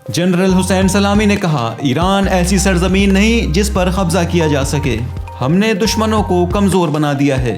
General Hussain सलामी ने कहा, ईरान ऐसी सरजमीन नहीं जिस पर कब्जा किया जा सके। हमने दुश्मनों को कमजोर बना दिया है।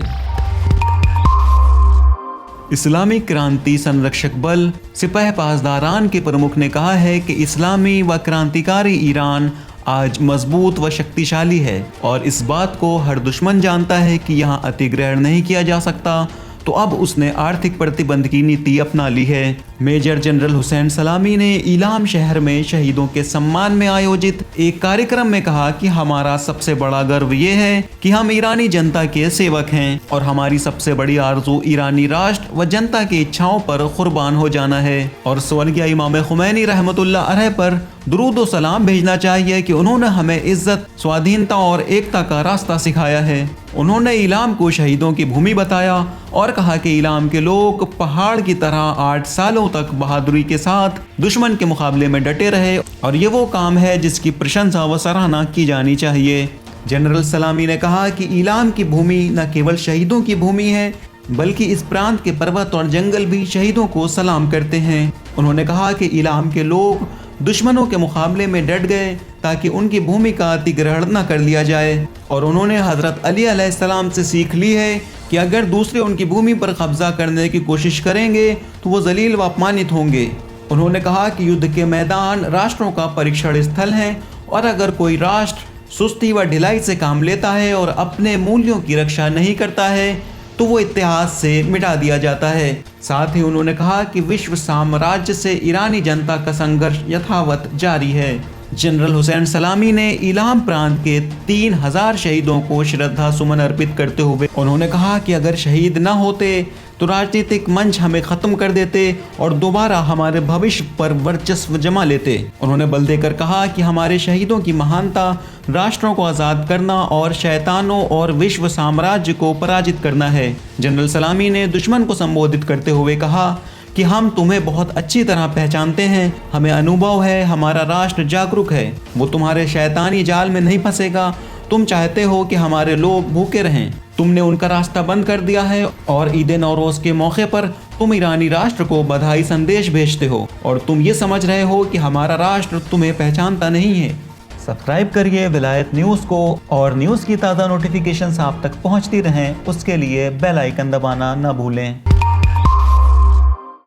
इस्लामी क्रांति संरक्षक बल सिपाह पासदारान के प्रमुख ने कहा है कि इस्लामी व क्रांतिकारी ईरान आज मजबूत व शक्तिशाली है और इस बात को हर दुश्मन जानता है कि यहाँ अतिग्रहण नहीं किया जा सकता, तो अब उसने आर्थिक प्रतिबंध की नीति अपना ली है। मेजर जनरल हुसैन सलामी ने इलाम शहर में शहीदों के सम्मान में आयोजित एक कार्यक्रम में कहा कि हमारा सबसे बड़ा गर्व ये है कि हम ईरानी जनता के सेवक हैं और हमारी सबसे बड़ी आरज़ू ईरानी राष्ट्र व जनता की इच्छाओं पर कुर्बान हो जाना है। और स्वर्गीय इमाम खुमैनी रहमतुल्लाह अलैह पर दुरूद व सलाम भेजना चाहिए कि उन्होंने हमें इज्जत, स्वाधीनता और एकता का रास्ता सिखाया है। उन्होंने इलाम को शहीदों की भूमि बताया और कहा कि इलाम के लोग पहाड़ की तरह 8 सालों तक बहादुरी के साथ दुश्मन के मुकाबले में डटे रहे और ये वो काम है जिसकी प्रशंसा व सराहना की जानी चाहिए। जनरल सलामी ने कहा कि इलाम की भूमि न केवल शहीदों की भूमि है बल्कि इस प्रांत के पर्वत और जंगल भी शहीदों को सलाम करते हैं। उन्होंने कहा कि इलाम के लोग दुश्मनों के मुकाबले में डट गए ताकि उनकी भूमि का अतिग्रहण न कर लिया जाए और उन्होंने हज़रत अली अलैहिस्सलाम से सीख ली है कि अगर दूसरे उनकी भूमि पर कब्जा करने की कोशिश करेंगे तो वो जलील व अपमानित होंगे। उन्होंने कहा कि युद्ध के मैदान राष्ट्रों का परीक्षण स्थल हैं और अगर कोई राष्ट्र सुस्ती व ढिलाई से काम लेता है और अपने मूल्यों की रक्षा नहीं करता है तो वो इतिहास से मिटा दिया जाता है। साथ ही उन्होंने कहा कि विश्व साम्राज्य से ईरानी जनता का संघर्ष यथावत जारी है। जनरल हुसैन सलामी ने इलाम प्रांत के 3000 शहीदों को श्रद्धा सुमन अर्पित करते हुए उन्होंने कहा कि अगर शहीद न होते तो राजनीतिक मंच हमें ख़त्म कर देते और दोबारा हमारे भविष्य पर वर्चस्व जमा लेते। उन्होंने बल देकर कहा कि हमारे शहीदों की महानता राष्ट्रों को आज़ाद करना और शैतानों और विश्व साम्राज्य को पराजित करना है। जनरल सलामी ने दुश्मन को संबोधित करते हुए कहा कि हम तुम्हें बहुत अच्छी तरह पहचानते हैं, हमें अनुभव है, हमारा राष्ट्र जागरूक है, वो तुम्हारे शैतानी जाल में नहीं फंसेगा। तुम चाहते हो कि हमारे लोग भूखे रहें, तुमने उनका रास्ता बंद कर दिया है और ईद नौरोज़ के मौके पर तुम ईरानी राष्ट्र को बधाई संदेश भेजते हो और तुम ये समझ रहे हो कि हमारा राष्ट्र तुम्हें पहचानता नहीं है। सब्सक्राइब करिए विलायत न्यूज़ को और न्यूज़ की ताज़ा नोटिफिकेशंस आप तक पहुंचती रहें, उसके लिए बेल आइकन दबाना न भूलें।